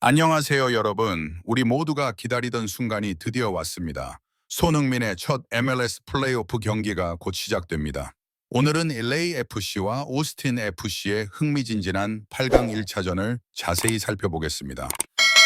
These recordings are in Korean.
안녕하세요, 여러분. 우리 모두가 기다리던 순간이 드디어 왔습니다. 손흥민의 첫 MLS 플레이오프 경기가 곧 시작됩니다. 오늘은 LAFC와 오스틴 FC의 흥미진진한 8강 1차전을 자세히 살펴보겠습니다.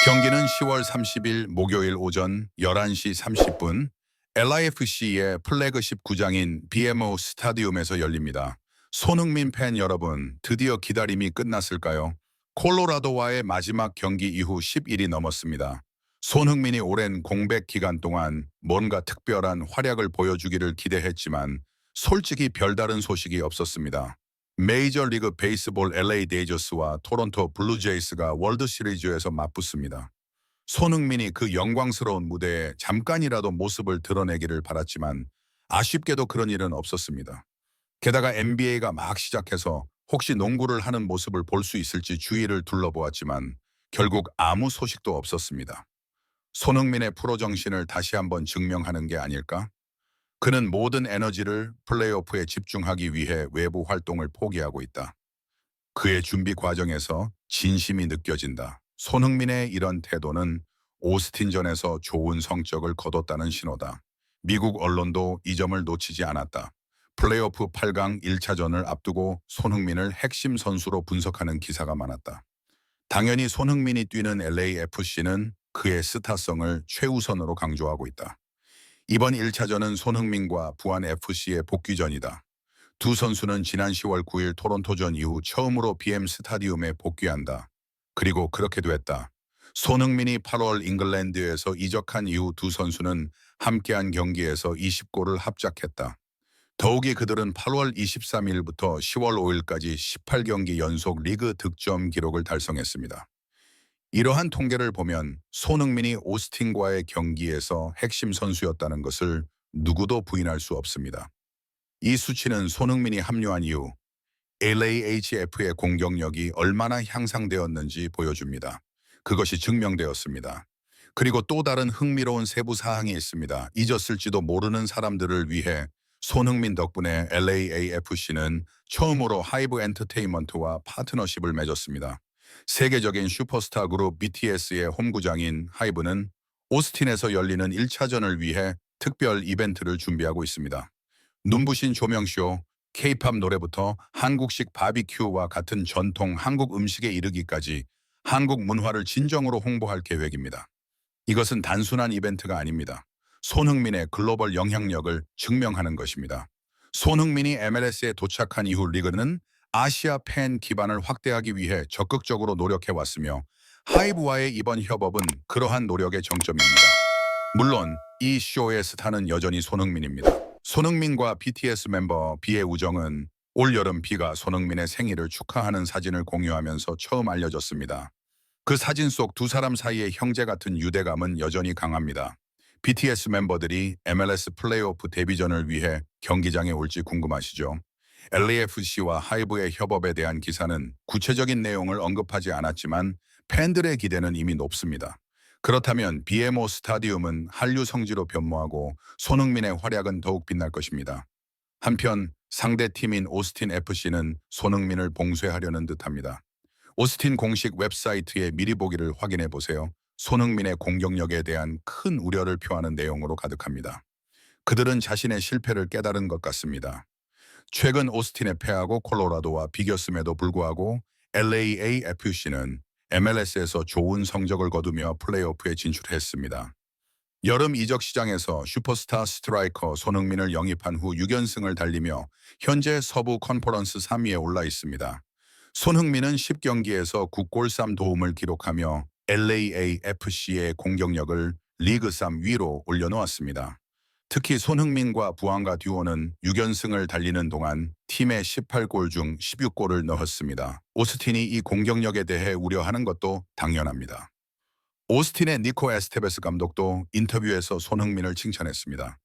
경기는 10월 30일 목요일 오전 11시 30분 LAFC의 플래그십 구장인 BMO 스타디움에서 열립니다. 손흥민 팬 여러분, 드디어 기다림이 끝났을까요? 콜로라도와의 마지막 경기 이후 10일이 넘었습니다. 손흥민이 오랜 공백 기간 동안 뭔가 특별한 활약을 보여주기를 기대했지만 솔직히 별다른 소식이 없었습니다. 메이저리그 베이스볼 LA 데이저스와 토론토 블루제이스가 월드 시리즈에서 맞붙습니다. 손흥민이 그 영광스러운 무대에 잠깐이라도 모습을 드러내기를 바랐지만 아쉽게도 그런 일은 없었습니다. 게다가 NBA가 막 시작해서 혹시 농구를 하는 모습을 볼 수 있을지 주위를 둘러보았지만 결국 아무 소식도 없었습니다. 손흥민의 프로 정신을 다시 한번 증명하는 게 아닐까? 그는 모든 에너지를 플레이오프에 집중하기 위해 외부 활동을 포기하고 있다. 그의 준비 과정에서 진심이 느껴진다. 손흥민의 이런 태도는 오스틴전에서 좋은 성적을 거뒀다는 신호다. 미국 언론도 이 점을 놓치지 않았다. 플레이오프 8강 1차전을 앞두고 손흥민을 핵심 선수로 분석하는 기사가 많았다. 당연히 손흥민이 뛰는 LAFC는 그의 스타성을 최우선으로 강조하고 있다. 이번 1차전은 손흥민과 부안 FC의 복귀전이다. 두 선수는 지난 10월 9일 토론토전 이후 처음으로 BM 스타디움에 복귀한다. 그리고 그렇게도 했다. 손흥민이 8월 잉글랜드에서 이적한 이후 두 선수는 함께한 경기에서 20골을 합작했다. 더욱이 그들은 8월 23일부터 10월 5일까지 18경기 연속 리그 득점 기록을 달성했습니다. 이러한 통계를 보면 손흥민이 오스틴과의 경기에서 핵심 선수였다는 것을 누구도 부인할 수 없습니다. 이 수치는 손흥민이 합류한 이후 LAHF의 공격력이 얼마나 향상되었는지 보여줍니다. 그것이 증명되었습니다. 그리고 또 다른 흥미로운 세부 사항이 있습니다. 잊었을지도 모르는 사람들을 위해 손흥민 덕분에 LAAFC는 처음으로 하이브 엔터테인먼트와 파트너십을 맺었습니다. 세계적인 슈퍼스타 그룹 BTS의 홈구장인 하이브는 오스틴에서 열리는 1차전을 위해 특별 이벤트를 준비하고 있습니다. 눈부신 조명쇼, K-팝 노래부터 한국식 바비큐와 같은 전통 한국 음식에 이르기까지 한국 문화를 진정으로 홍보할 계획입니다. 이것은 단순한 이벤트가 아닙니다. 손흥민의 글로벌 영향력을 증명하는 것입니다. 손흥민이 MLS에 도착한 이후 리그는 아시아 팬 기반을 확대하기 위해 적극적으로 노력해왔으며 하이브와의 이번 협업은 그러한 노력의 정점입니다. 물론 이 쇼의 스타는 여전히 손흥민입니다. 손흥민과 BTS 멤버 B의 우정은 올여름 B가 손흥민의 생일을 축하하는 사진을 공유하면서 처음 알려졌습니다. 그 사진 속 두 사람 사이의 형제 같은 유대감은 여전히 강합니다. BTS 멤버들이 MLS 플레이오프 데뷔전을 위해 경기장에 올지 궁금하시죠? LAFC와 하이브의 협업에 대한 기사는 구체적인 내용을 언급하지 않았지만 팬들의 기대는 이미 높습니다. 그렇다면 BMO 스타디움은 한류 성지로 변모하고 손흥민의 활약은 더욱 빛날 것입니다. 한편 상대 팀인 오스틴 FC는 손흥민을 봉쇄하려는 듯합니다. 오스틴 공식 웹사이트의 미리 보기를 확인해 보세요. 손흥민의 공격력에 대한 큰 우려를 표하는 내용으로 가득합니다. 그들은 자신의 실패를 깨달은 것 같습니다. 최근 오스틴에 패하고 콜로라도와 비겼음에도 불구하고 LAAFC는 MLS에서 좋은 성적을 거두며 플레이오프에 진출했습니다. 여름 이적 시장에서 슈퍼스타 스트라이커 손흥민을 영입한 후 6연승을 달리며 현재 서부 컨퍼런스 3위에 올라 있습니다. 손흥민은 10경기에서 9골 3도움을 기록하며 LAAFC의 공격력을 리그 3 위로 올려놓았습니다. 특히 손흥민과 부안가 듀오는 6연승을 달리는 동안 팀의 18골 중 16골을 넣었습니다. 오스틴이 이 공격력에 대해 우려하는 것도 당연합니다. 오스틴의 니코 에스테베스 감독도 인터뷰에서 손흥민을 칭찬했습니다.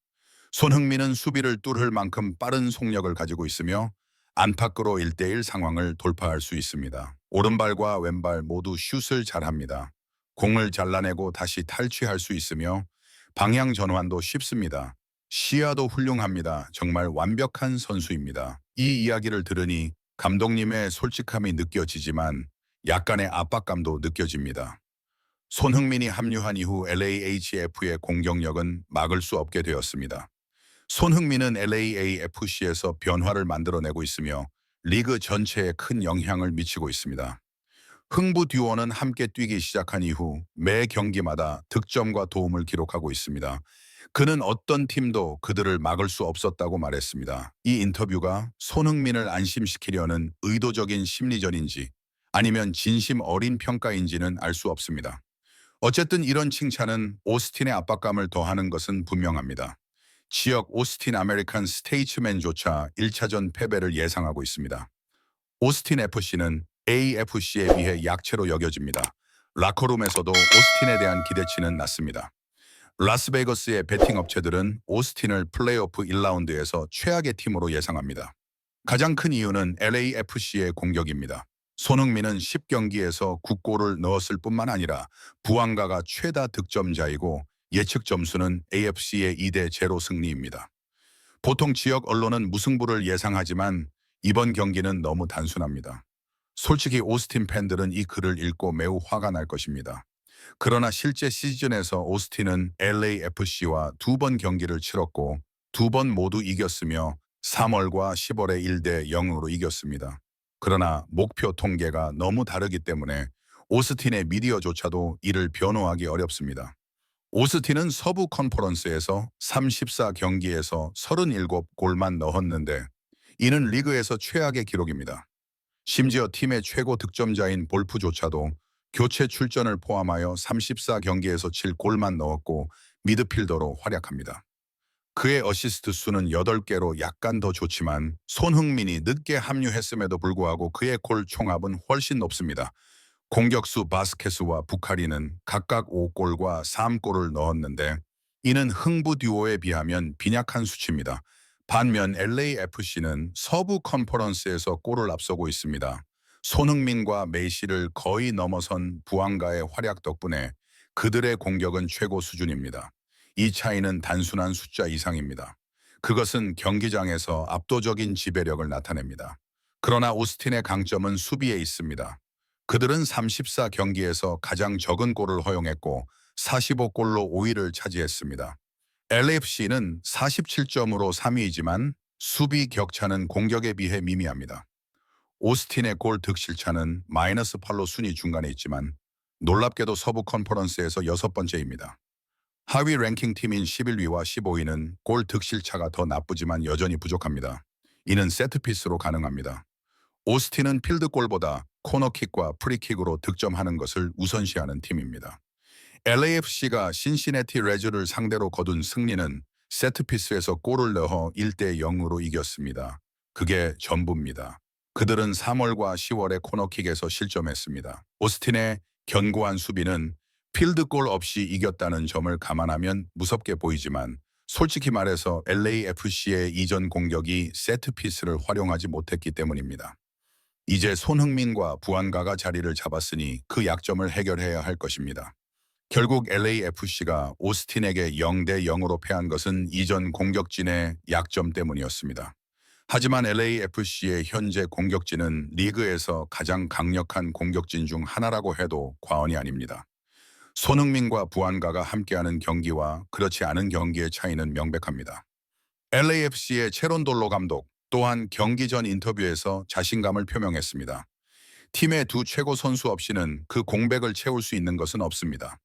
손흥민은 수비를 뚫을 만큼 빠른 속력을 가지고 있으며 안팎으로 1대1 상황을 돌파할 수 있습니다. 오른발과 왼발 모두 슛을 잘합니다. 공을 잘라내고 다시 탈취할 수 있으며 방향 전환도 쉽습니다. 시야도 훌륭합니다. 정말 완벽한 선수입니다. 이 이야기를 들으니 감독님의 솔직함이 느껴지지만 약간의 압박감도 느껴집니다. 손흥민이 합류한 이후 LAHF의 공격력은 막을 수 없게 되었습니다. 손흥민은 LAAFC에서 변화를 만들어내고 있으며 리그 전체에 큰 영향을 미치고 있습니다. 흥부 듀오는 함께 뛰기 시작한 이후 매 경기마다 득점과 도움을 기록하고 있습니다. 그는 어떤 팀도 그들을 막을 수 없었다고 말했습니다. 이 인터뷰가 손흥민을 안심시키려는 의도적인 심리전인지 아니면 진심 어린 평가인지는 알 수 없습니다. 어쨌든 이런 칭찬은 오스틴의 압박감을 더하는 것은 분명합니다. 지역 오스틴 아메리칸 스테이츠맨조차 1차전 패배를 예상하고 있습니다. 오스틴 FC는 AFC에 비해 약체로 여겨집니다. 라커룸에서도 오스틴에 대한 기대치는 낮습니다. 라스베이거스의 베팅 업체들은 오스틴을 플레이오프 1라운드에서 최악의 팀으로 예상합니다. 가장 큰 이유는 LAFC의 공격입니다. 손흥민은 10경기에서 9골을 넣었을 뿐만 아니라 부안가가 최다 득점자이고 예측 점수는 AFC의 2대0 승리입니다. 보통 지역 언론은 무승부를 예상하지만 이번 경기는 너무 단순합니다. 솔직히 오스틴 팬들은 이 글을 읽고 매우 화가 날 것입니다. 그러나 실제 시즌에서 오스틴은 LAFC와 2번 경기를 치렀고 2번 모두 이겼으며 3월과 10월에 1대0으로 이겼습니다. 그러나 목표 통계가 너무 다르기 때문에 오스틴의 미디어조차도 이를 변호하기 어렵습니다. 오스틴은 서부 컨퍼런스에서 34경기에서 37골만 넣었는데 이는 리그에서 최악의 기록입니다. 심지어 팀의 최고 득점자인 볼프조차도 교체 출전을 포함하여 34경기에서 7골만 넣었고 미드필더로 활약합니다. 그의 어시스트 수는 8개로 약간 더 좋지만 손흥민이 늦게 합류했음에도 불구하고 그의 골 총합은 훨씬 높습니다. 공격수 바스케스와 부카리는 각각 5골과 3골을 넣었는데 이는 흥부 듀오에 비하면 빈약한 수치입니다. 반면 LAFC는 서부 컨퍼런스에서 골을 앞서고 있습니다. 손흥민과 메시를 거의 넘어선 부안가의 활약 덕분에 그들의 공격은 최고 수준입니다. 이 차이는 단순한 숫자 이상입니다. 그것은 경기장에서 압도적인 지배력을 나타냅니다. 그러나 오스틴의 강점은 수비에 있습니다. 그들은 34경기에서 가장 적은 골을 허용했고 45골로 5위를 차지했습니다. LAFC는 47점으로 3위이지만 수비 격차는 공격에 비해 미미합니다. 오스틴의 골 득실차는 -8로 순위 중간에 있지만 놀랍게도 서부 컨퍼런스에서 6번째입니다. 하위 랭킹 팀인 11위와 15위는 골 득실차가 더 나쁘지만 여전히 부족합니다. 이는 세트피스로 가능합니다. 오스틴은 필드골보다 코너킥과 프리킥으로 득점하는 것을 우선시하는 팀입니다. LAFC가 신시내티 레즈를 상대로 거둔 승리는 세트피스에서 골을 넣어 1대0으로 이겼습니다. 그게 전부입니다. 그들은 3월과 10월에 코너킥에서 실점했습니다. 오스틴의 견고한 수비는 필드골 없이 이겼다는 점을 감안하면 무섭게 보이지만 솔직히 말해서 LAFC의 이전 공격이 세트피스를 활용하지 못했기 때문입니다. 이제 손흥민과 부안가가 자리를 잡았으니 그 약점을 해결해야 할 것입니다. 결국 LAFC가 오스틴에게 0대0으로 패한 것은 이전 공격진의 약점 때문이었습니다. 하지만 LAFC의 현재 공격진은 리그에서 가장 강력한 공격진 중 하나라고 해도 과언이 아닙니다. 손흥민과 부안가가 함께하는 경기와 그렇지 않은 경기의 차이는 명백합니다. LAFC의 체론돌로 감독 또한 경기 전 인터뷰에서 자신감을 표명했습니다. 팀의 두 최고 선수 없이는 그 공백을 채울 수 있는 것은 없습니다.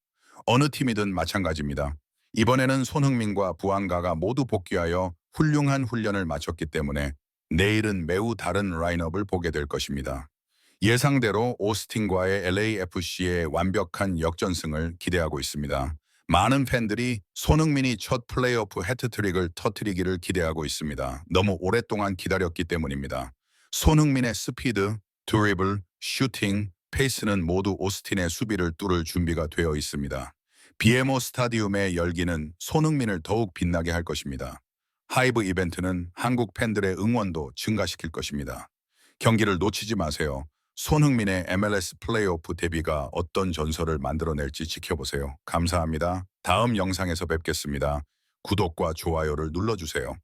어느 팀이든 마찬가지입니다. 이번에는 손흥민과 부안가가 모두 복귀하여 훌륭한 훈련을 마쳤기 때문에 내일은 매우 다른 라인업을 보게 될 것입니다. 예상대로 오스틴과의 LAFC의 완벽한 역전승을 기대하고 있습니다. 많은 팬들이 손흥민이 첫 플레이오프 해트트릭을 터뜨리기를 기대하고 있습니다. 너무 오랫동안 기다렸기 때문입니다. 손흥민의 스피드, 드리블, 슈팅, 페이스는 모두 오스틴의 수비를 뚫을 준비가 되어 있습니다. BMO 스타디움의 열기는 손흥민을 더욱 빛나게 할 것입니다. 하이브 이벤트는 한국 팬들의 응원도 증가시킬 것입니다. 경기를 놓치지 마세요. 손흥민의 MLS 플레이오프 데뷔가 어떤 전설을 만들어낼지 지켜보세요. 감사합니다. 다음 영상에서 뵙겠습니다. 구독과 좋아요를 눌러주세요.